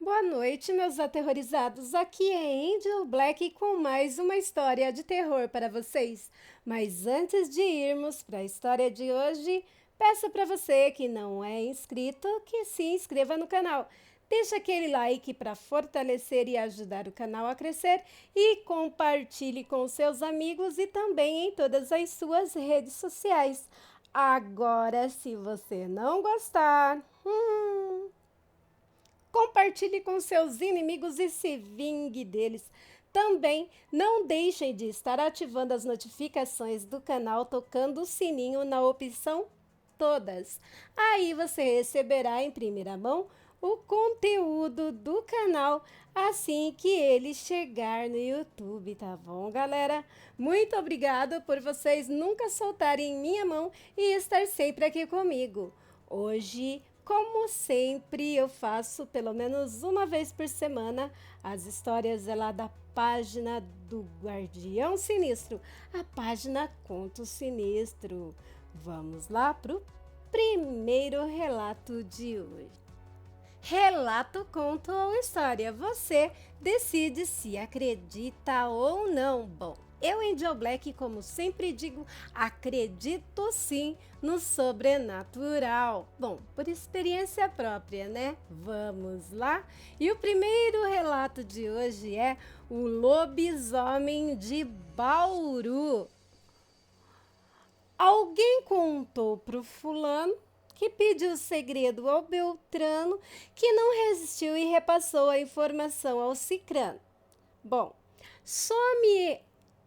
Boa noite, meus aterrorizados. Aqui é Angel Black com mais uma história de terror para vocês. Mas antes de irmos para a história de hoje, peço para você que não é inscrito que se inscreva no canal. Deixa aquele like para fortalecer e ajudar o canal a crescer e compartilhe com seus amigos e também em todas as suas redes sociais. Agora, se você não gostar, compartilhe com seus inimigos e se vingue deles. Também não deixem de estar ativando as notificações do canal, tocando o sininho na opção todas. Aí você receberá em primeira mão o conteúdo do canal assim que ele chegar no YouTube, tá bom, galera? Muito obrigada por vocês nunca soltarem minha mão e estar sempre aqui comigo. Hoje, como sempre, eu faço pelo menos uma vez por semana as histórias lá da página do Guardião Sinistro, a página Conto Sinistro. Vamos lá pro primeiro relato de hoje. Relato, conto ou história. Você decide se acredita ou não. Bom, eu, Angel Black, como sempre digo, acredito sim no sobrenatural. Bom, por experiência própria, né? Vamos lá? E o primeiro relato de hoje é o lobisomem de Bauru. Alguém contou pro fulano que pediu o segredo ao Beltrano, que não resistiu e repassou a informação ao Cicrano. Bom, some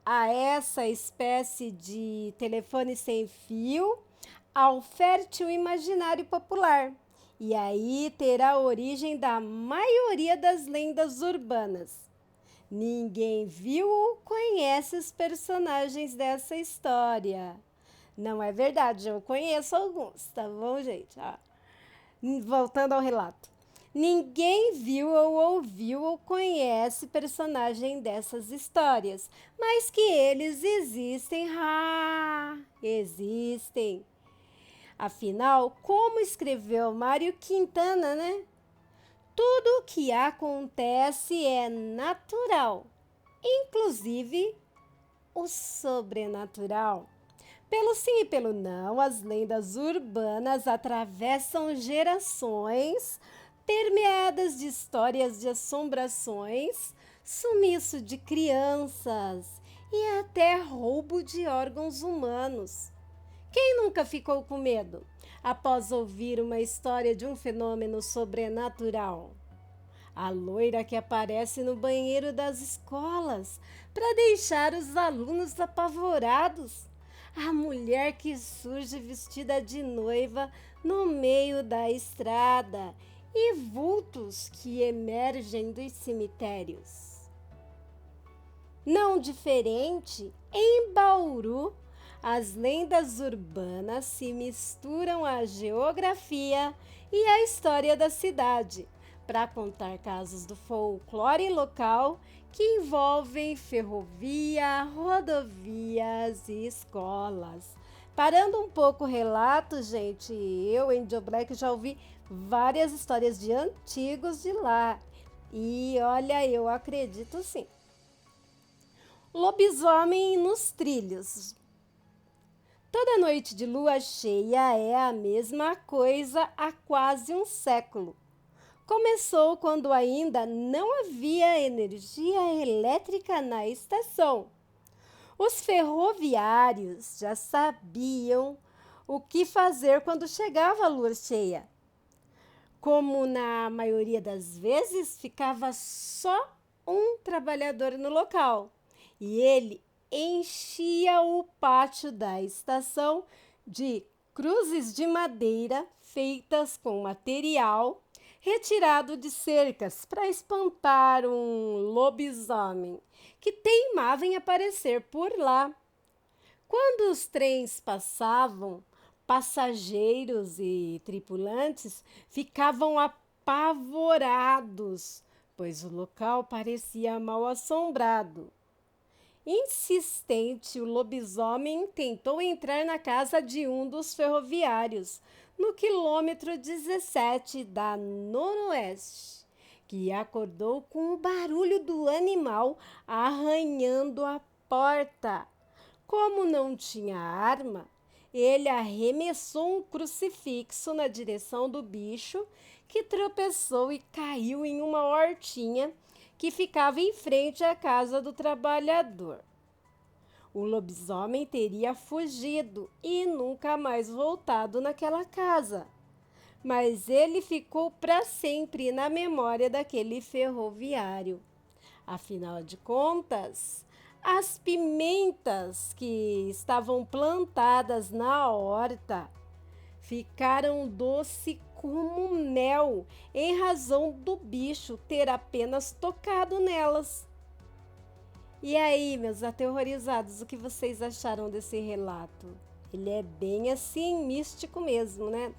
a essa espécie de telefone sem fio ao fértil imaginário popular. E aí terá a origem da maioria das lendas urbanas. Ninguém viu ou conhece os personagens dessa história. Não é verdade, eu conheço alguns, tá bom, gente? Voltando ao relato. Ninguém viu ou ouviu ou conhece personagem dessas histórias, mas que eles existem, existem. Afinal, como escreveu Mário Quintana, né? Tudo o que acontece é natural, inclusive o sobrenatural. Pelo sim e pelo não, as lendas urbanas atravessam gerações, permeadas de histórias de assombrações, sumiço de crianças e até roubo de órgãos humanos. Quem nunca ficou com medo após ouvir uma história de um fenômeno sobrenatural? A loira que aparece no banheiro das escolas para deixar os alunos apavorados. A mulher que surge vestida de noiva no meio da estrada e vultos que emergem dos cemitérios. Não diferente, em Bauru, as lendas urbanas se misturam à geografia e à história da cidade para contar casos do folclore local que envolvem ferrovia, rodovias e escolas. Parando um pouco o relato, gente, eu, Angel Black, já ouvi várias histórias de antigos de lá. E olha, eu acredito sim. Lobisomem nos trilhos. Toda noite de lua cheia é a mesma coisa há quase um século. Começou quando ainda não havia energia elétrica na estação. Os ferroviários já sabiam o que fazer quando chegava a lua cheia. Como na maioria das vezes ficava só um trabalhador no local e ele enchia o pátio da estação de cruzes de madeira feitas com material retirado de cercas para espantar um lobisomem que teimava em aparecer por lá. Quando os trens passavam, passageiros e tripulantes ficavam apavorados, pois o local parecia mal assombrado. Insistente, o lobisomem tentou entrar na casa de um dos ferroviários, no quilômetro 17 da Noroeste, que acordou com o barulho do animal arranhando a porta. Como não tinha arma, ele arremessou um crucifixo na direção do bicho, que tropeçou e caiu em uma hortinha que ficava em frente à casa do trabalhador. O lobisomem teria fugido e nunca mais voltado naquela casa, mas ele ficou para sempre na memória daquele ferroviário. Afinal de contas, as pimentas que estavam plantadas na horta ficaram doce como mel, em razão do bicho ter apenas tocado nelas. E aí, meus aterrorizados, o que vocês acharam desse relato? Ele é bem assim, místico mesmo, né?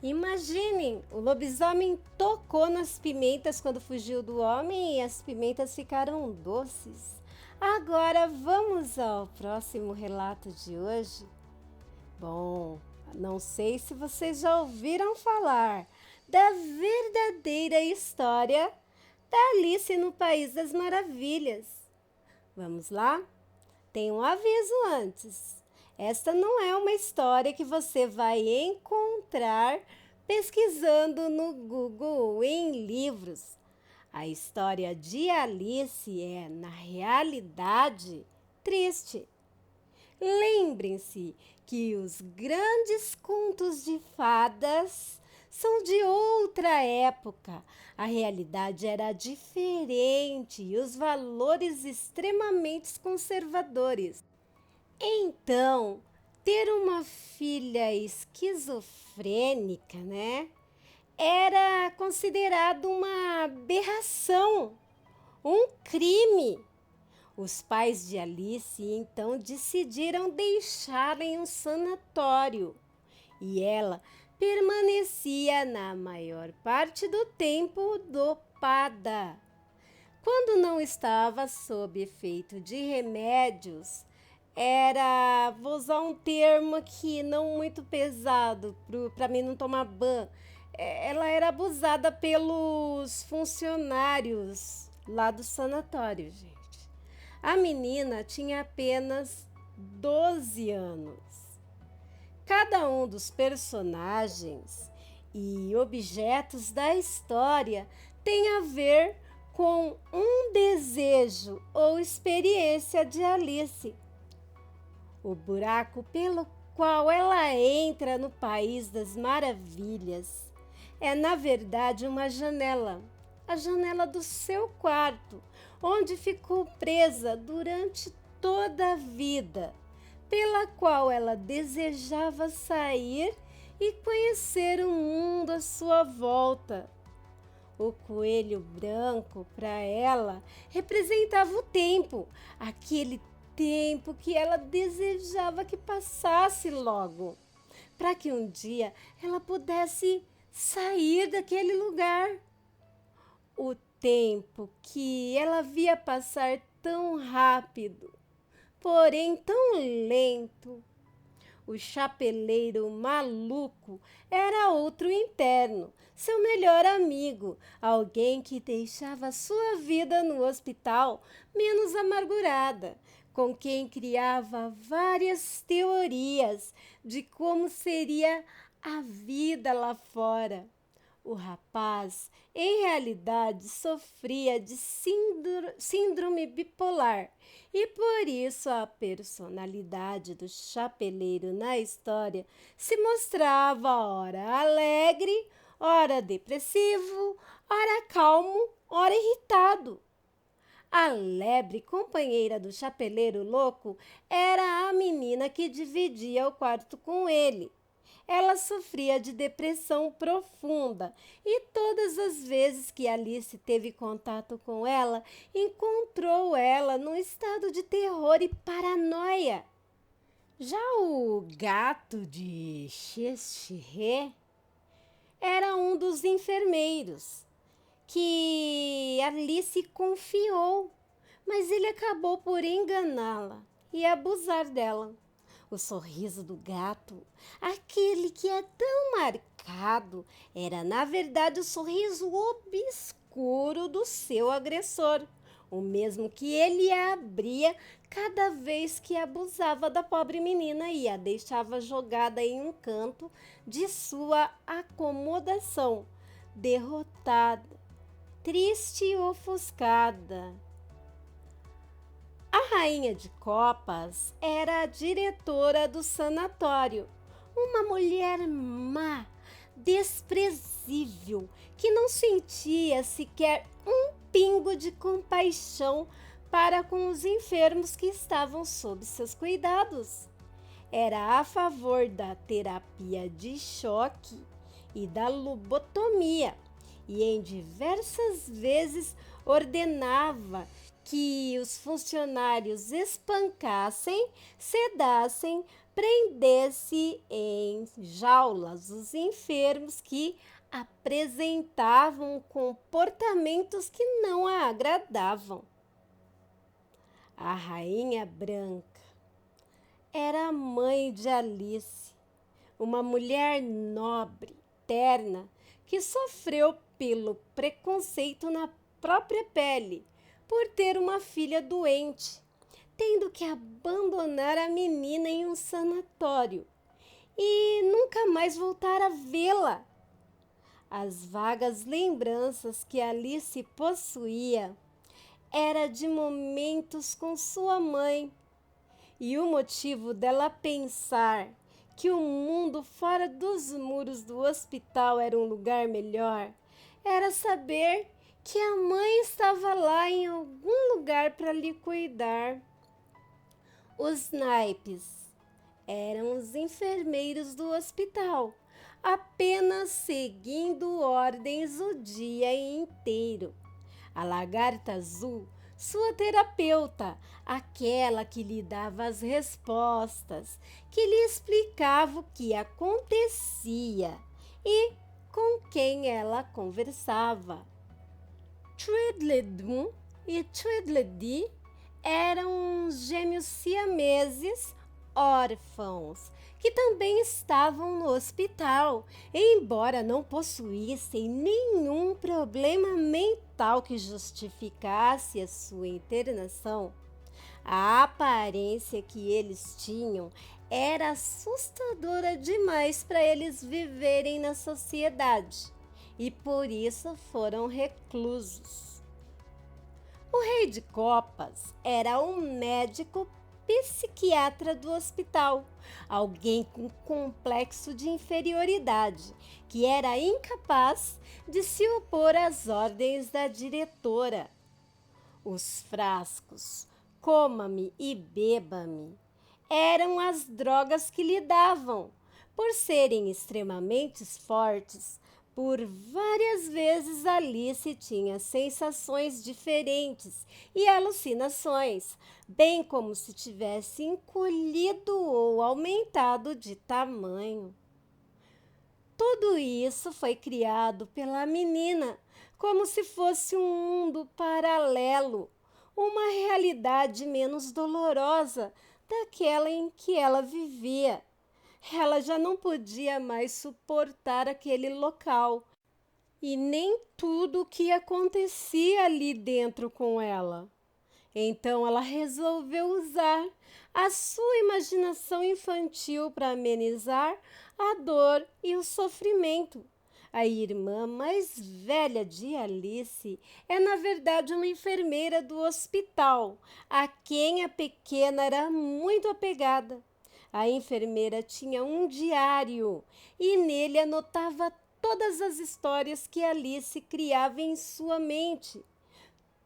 Imaginem, o lobisomem tocou nas pimentas quando fugiu do homem e as pimentas ficaram doces. Agora vamos ao próximo relato de hoje. Bom, não sei se vocês já ouviram falar da verdadeira história da Alice no País das Maravilhas. Vamos lá? Tem um aviso antes. Esta não é uma história que você vai encontrar pesquisando no Google em livros. A história de Alice é, na realidade, triste. Lembrem-se que os grandes contos de fadas são de outra época. A realidade era diferente e os valores extremamente conservadores. Então, ter uma filha esquizofrênica, né, era considerado uma aberração, um crime. Os pais de Alice então decidiram deixá-la em um sanatório e ela permanecia na maior parte do tempo dopada. Quando não estava sob efeito de remédios, vou usar um termo aqui não muito pesado para mim não tomar ban. Ela era abusada pelos funcionários lá do sanatório, gente. A menina tinha apenas 12 anos. Cada um dos personagens e objetos da história tem a ver com um desejo ou experiência de Alice. O buraco pelo qual ela entra no País das Maravilhas é, na verdade, uma janela, a janela do seu quarto, onde ficou presa durante toda a vida, pela qual ela desejava sair e conhecer o mundo à sua volta. O coelho branco, para ela, representava o tempo, aquele tempo que ela desejava que passasse logo, para que um dia ela pudesse sair daquele lugar. O tempo que ela via passar tão rápido, porém tão lento. O chapeleiro maluco era outro interno, seu melhor amigo, alguém que deixava sua vida no hospital menos amargurada, com quem criava várias teorias de como seria a vida lá fora. O rapaz, em realidade, sofria de síndrome bipolar e por isso a personalidade do chapeleiro na história se mostrava ora alegre, ora depressivo, ora calmo, ora irritado. A lebre companheira do chapeleiro louco era a menina que dividia o quarto com ele. Ela sofria de depressão profunda e todas as vezes que Alice teve contato com ela, encontrou ela num estado de terror e paranoia. Já o gato de Cheshire era um dos enfermeiros que Alice confiou, mas ele acabou por enganá-la e abusar dela. O sorriso do gato, aquele que é tão marcado arrancado era, na verdade, o sorriso obscuro do seu agressor, o mesmo que ele abria cada vez que abusava da pobre menina e a deixava jogada em um canto de sua acomodação, derrotada, triste e ofuscada. A rainha de copas era a diretora do sanatório, uma mulher má, desprezível, que não sentia sequer um pingo de compaixão para com os enfermos que estavam sob seus cuidados. Era a favor da terapia de choque e da lobotomia, e em diversas vezes ordenava que os funcionários espancassem, sedassem, prendesse em jaulas os enfermos que apresentavam comportamentos que não a agradavam. A Rainha Branca era a mãe de Alice, uma mulher nobre, terna, que sofreu pelo preconceito na própria pele por ter uma filha doente, tendo que abandonar a menina em um sanatório e nunca mais voltar a vê-la. As vagas lembranças que Alice possuía era de momentos com sua mãe, e o motivo dela pensar que o mundo fora dos muros do hospital era um lugar melhor era saber que a mãe estava lá em algum lugar para lhe cuidar. Os naipes eram os enfermeiros do hospital, apenas seguindo ordens o dia inteiro. A lagarta azul, sua terapeuta, aquela que lhe dava as respostas, que lhe explicava o que acontecia e com quem ela conversava. Tweedledum e Tweedledee eram gêmeos siameses órfãos, que também estavam no hospital, embora não possuíssem nenhum problema mental que justificasse a sua internação. A aparência que eles tinham era assustadora demais para eles viverem na sociedade, e por isso foram reclusos. O rei de copas era um médico psiquiatra do hospital, alguém com complexo de inferioridade, que era incapaz de se opor às ordens da diretora. Os frascos, coma-me e beba-me, eram as drogas que lhe davam. Por serem extremamente fortes, por várias vezes Alice tinha sensações diferentes e alucinações, bem como se tivesse encolhido ou aumentado de tamanho. Tudo isso foi criado pela menina, como se fosse um mundo paralelo, uma realidade menos dolorosa daquela em que ela vivia. Ela já não podia mais suportar aquele local e nem tudo o que acontecia ali dentro com ela. Então ela resolveu usar a sua imaginação infantil para amenizar a dor e o sofrimento. A irmã mais velha de Alice é, na verdade, uma enfermeira do hospital, a quem a pequena era muito apegada. A enfermeira tinha um diário e nele anotava todas as histórias que Alice criava em sua mente.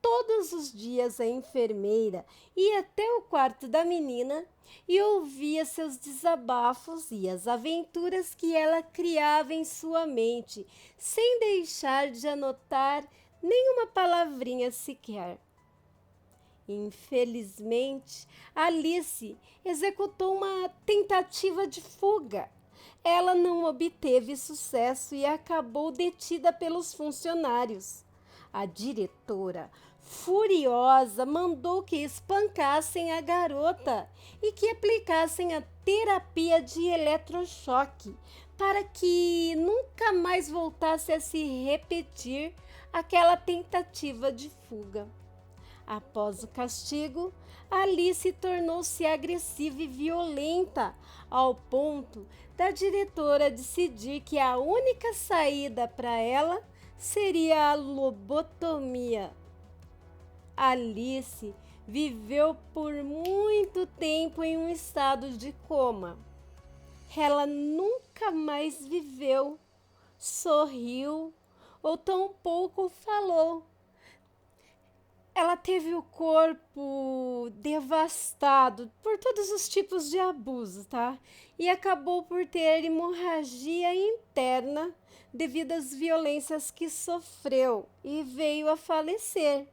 Todos os dias a enfermeira ia até o quarto da menina e ouvia seus desabafos e as aventuras que ela criava em sua mente, sem deixar de anotar nenhuma palavrinha sequer. Infelizmente, Alice executou uma tentativa de fuga. Ela não obteve sucesso e acabou detida pelos funcionários. A diretora, furiosa, mandou que espancassem a garota e que aplicassem a terapia de eletrochoque para que nunca mais voltasse a se repetir aquela tentativa de fuga. Após o castigo, Alice tornou-se agressiva e violenta, ao ponto da diretora decidir que a única saída para ela seria a lobotomia. Alice viveu por muito tempo em um estado de coma. Ela nunca mais viveu, sorriu ou tampouco falou. Ela teve o corpo devastado por todos os tipos de abuso, tá? E acabou por ter hemorragia interna devido às violências que sofreu e veio a falecer.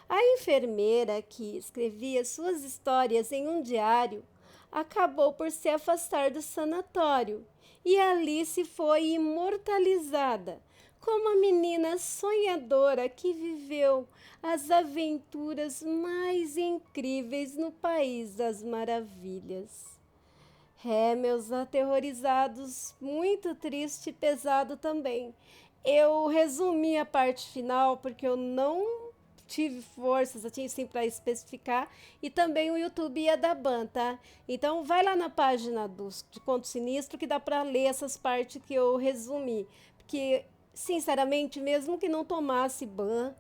A enfermeira que escrevia suas histórias em um diário acabou por se afastar do sanatório e Alice foi imortalizada como a menina sonhadora que viveu as aventuras mais incríveis no País das Maravilhas. Meus aterrorizados, muito triste e pesado também. Eu resumi a parte final porque eu não tive forças assim para especificar e também o YouTube ia dar ban, tá? Então vai lá na página de Conto Sinistro que dá para ler essas partes que eu resumi, porque sinceramente, mesmo que não tomasse ban,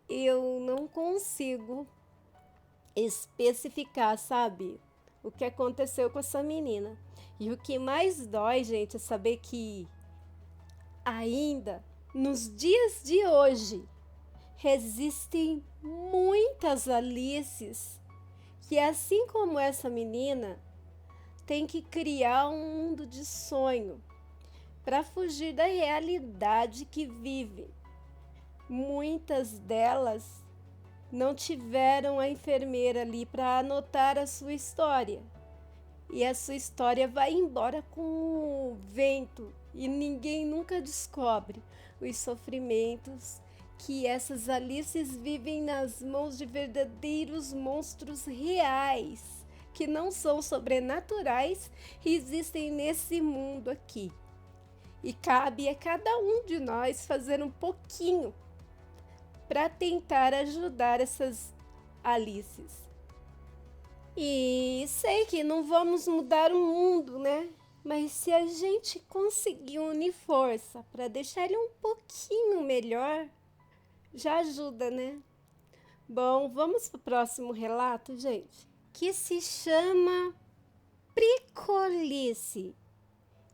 eu não consigo especificar, sabe, o que aconteceu com essa menina. E o que mais dói, gente, é saber que ainda nos dias de hoje existem muitas Alices que, assim como essa menina, tem que criar um mundo de sonho para fugir da realidade que vive. Muitas delas não tiveram a enfermeira ali para anotar a sua história. E a sua história vai embora com o vento e ninguém nunca descobre os sofrimentos que essas Alices vivem nas mãos de verdadeiros monstros reais, que não são sobrenaturais e existem nesse mundo aqui. E cabe a cada um de nós fazer um pouquinho para tentar ajudar essas Alices. E sei que não vamos mudar o mundo, né? Mas se a gente conseguir unir força para deixar ele um pouquinho melhor, já ajuda, né? Bom, vamos para o próximo relato, gente, que se chama Pricolice.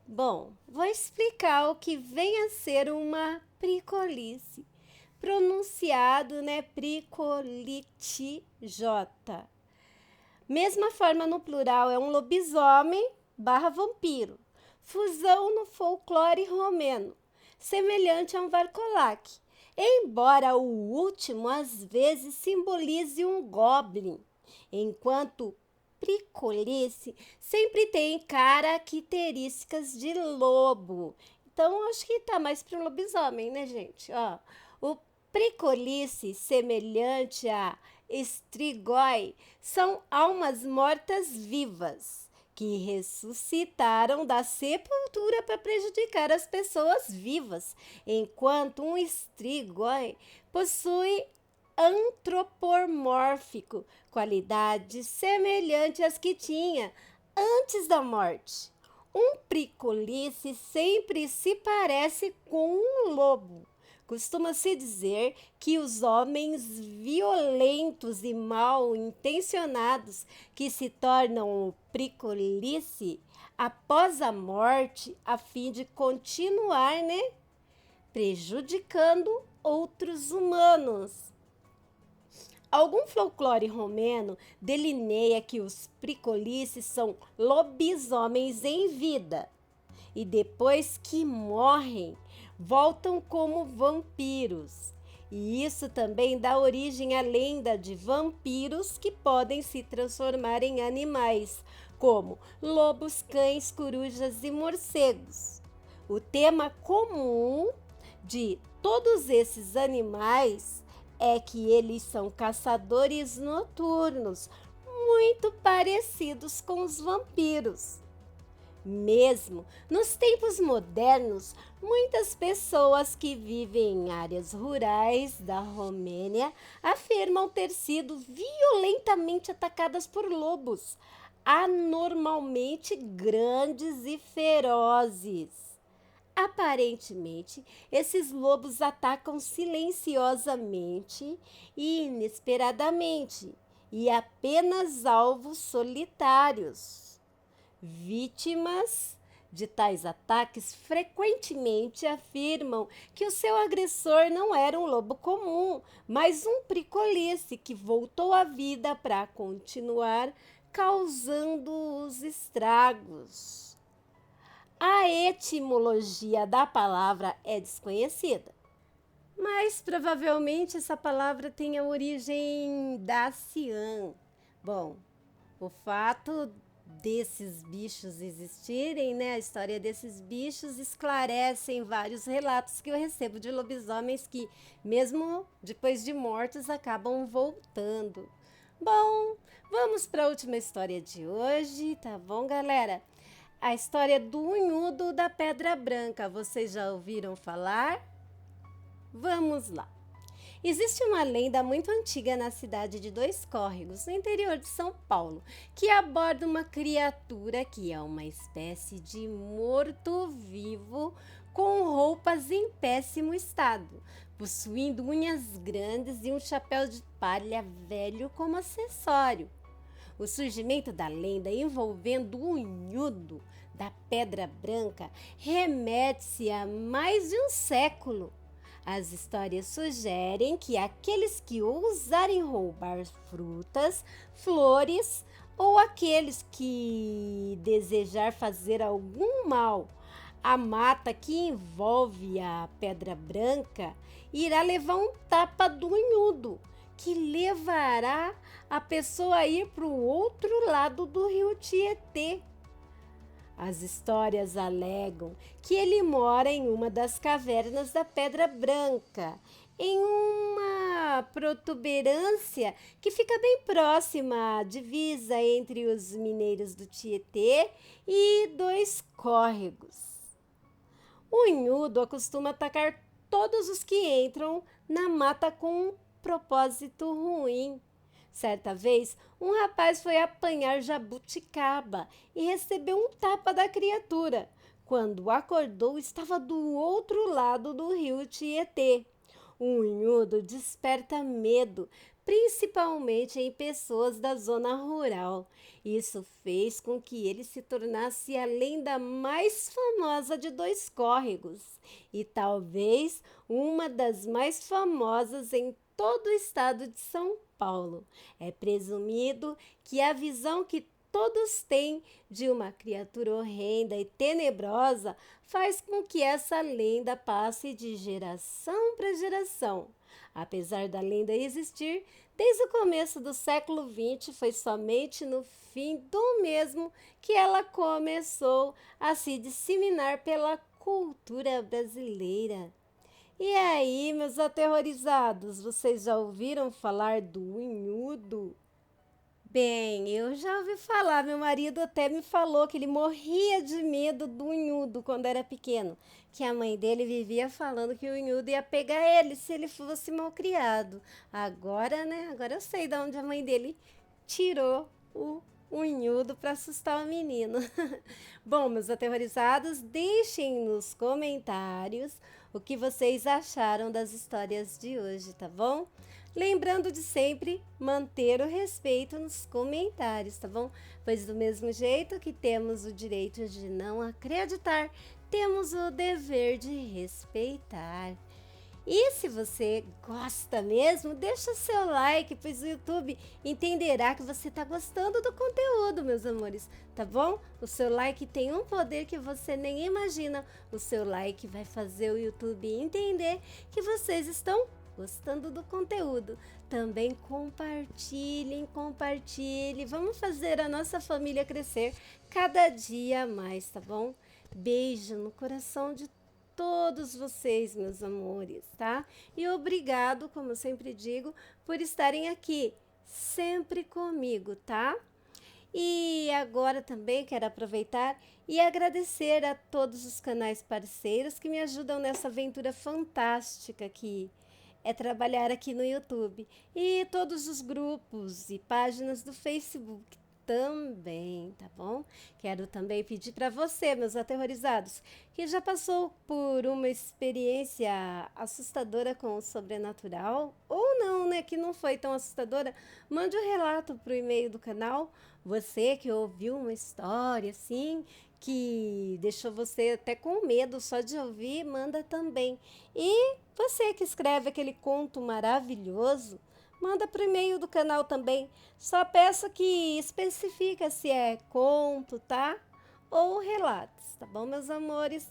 Bom, vou explicar o que vem a ser uma pricolice, pronunciado, né, pricolite J. Mesma forma no plural, é um lobisomem / vampiro, fusão no folclore romeno, semelhante a um varcolac, embora o último às vezes simbolize um goblin, enquanto pricolice sempre tem características de lobo. Então, acho que tá mais para um lobisomem, né, gente? Ó, o pricolice, semelhante a Strigoi, são almas mortas vivas que ressuscitaram da sepultura para prejudicar as pessoas vivas, enquanto um Strigoi possui antropomórfico, qualidades semelhantes às que tinha antes da morte. Um pricolice sempre se parece com um lobo. Costuma-se dizer que os homens violentos e mal intencionados que se tornam pricolice após a morte, a fim de continuar, né, prejudicando outros humanos. Algum folclore romeno delineia que os pricolices são lobisomens em vida e depois que morrem, voltam como vampiros. E isso também dá origem à lenda de vampiros que podem se transformar em animais, como lobos, cães, corujas e morcegos. O tema comum de todos esses animais é que eles são caçadores noturnos, muito parecidos com os vampiros. Mesmo nos tempos modernos, muitas pessoas que vivem em áreas rurais da Romênia afirmam ter sido violentamente atacadas por lobos, anormalmente grandes e ferozes. Aparentemente, esses lobos atacam silenciosamente e inesperadamente, e apenas alvos solitários. Vítimas de tais ataques frequentemente afirmam que o seu agressor não era um lobo comum, mas um pricolice que voltou à vida para continuar causando os estragos. A etimologia da palavra é desconhecida, mas provavelmente essa palavra tem a origem daciã. Bom, o fato desses bichos existirem, né? A história desses bichos esclarecem vários relatos que eu recebo de lobisomens que, mesmo depois de mortos, acabam voltando. Bom, vamos para a última história de hoje, tá bom, galera? A história do Unhudo da Pedra Branca. Vocês já ouviram falar? Vamos lá. Existe uma lenda muito antiga na cidade de Dois Córregos, no interior de São Paulo, que aborda uma criatura que é uma espécie de morto-vivo com roupas em péssimo estado, possuindo unhas grandes e um chapéu de palha velho como acessório. O surgimento da lenda envolvendo o Unhudo da Pedra Branca remete-se a mais de um século. As histórias sugerem que aqueles que ousarem roubar frutas, flores ou aqueles que desejar fazer algum mal à mata que envolve a Pedra Branca irá levar um tapa do Unhudo, que levará a pessoa a ir para o outro lado do rio Tietê. As histórias alegam que ele mora em uma das cavernas da Pedra Branca, em uma protuberância que fica bem próxima à divisa entre os mineiros do Tietê e Dois Córregos. O Unhudo costuma atacar todos os que entram na mata com um propósito ruim. Certa vez, um rapaz foi apanhar jabuticaba e recebeu um tapa da criatura. Quando acordou, estava do outro lado do rio Tietê. O Unhudo desperta medo, principalmente em pessoas da zona rural. Isso fez com que ele se tornasse a lenda mais famosa de Dois Córregos e talvez uma das mais famosas em todo o estado de São Paulo. É presumido que a visão que todos têm de uma criatura horrenda e tenebrosa faz com que essa lenda passe de geração para geração. Apesar da lenda existir, desde o começo do século XX, foi somente no fim do mesmo que ela começou a se disseminar pela cultura brasileira. E aí, meus aterrorizados, vocês já ouviram falar do Unhudo? Bem, eu já ouvi falar, meu marido até me falou que ele morria de medo do Unhudo quando era pequeno, que a mãe dele vivia falando que o Unhudo ia pegar ele se ele fosse mal criado. Agora, né, agora eu sei de onde a mãe dele tirou o Unhudo para assustar o menino. Bom, meus aterrorizados, deixem nos comentários o que vocês acharam das histórias de hoje, tá bom? Lembrando de sempre manter o respeito nos comentários, tá bom? Pois do mesmo jeito que temos o direito de não acreditar, temos o dever de respeitar. E se você gosta mesmo, deixa o seu like, pois o YouTube entenderá que você está gostando do conteúdo, meus amores, tá bom? O seu like tem um poder que você nem imagina. O seu like vai fazer o YouTube entender que vocês estão gostando do conteúdo. Também compartilhem. Vamos fazer a nossa família crescer cada dia mais, tá bom? Beijo no coração de todos vocês, meus amores, tá? E obrigado, como eu sempre digo, por estarem aqui, sempre comigo, tá? E agora também quero aproveitar e agradecer a todos os canais parceiros que me ajudam nessa aventura fantástica que é trabalhar aqui no YouTube. E todos os grupos e páginas do Facebook também, tá bom? Quero também pedir para você, meus aterrorizados, que já passou por uma experiência assustadora com o sobrenatural, ou não, né, que não foi tão assustadora, mande um relato pro e-mail do canal. Você que ouviu uma história assim, que deixou você até com medo só de ouvir, manda também. E você que escreve aquele conto maravilhoso, manda para o e-mail do canal também. Só peço que especifica se é conto, tá? Ou relatos, tá bom, meus amores?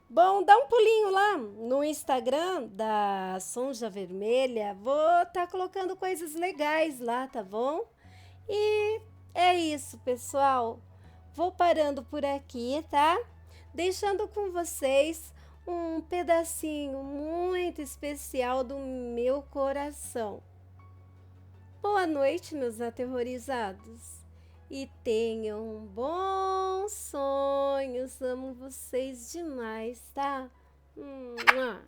Bom, dá um pulinho lá no Instagram da Sonja Vermelha. Vou estar colocando coisas legais lá, tá bom? E é isso, pessoal. Vou parando por aqui, tá? Deixando com vocês um pedacinho muito especial do meu coração. Boa noite, meus aterrorizados. E tenham bons sonhos. Amo vocês demais, tá? Mua.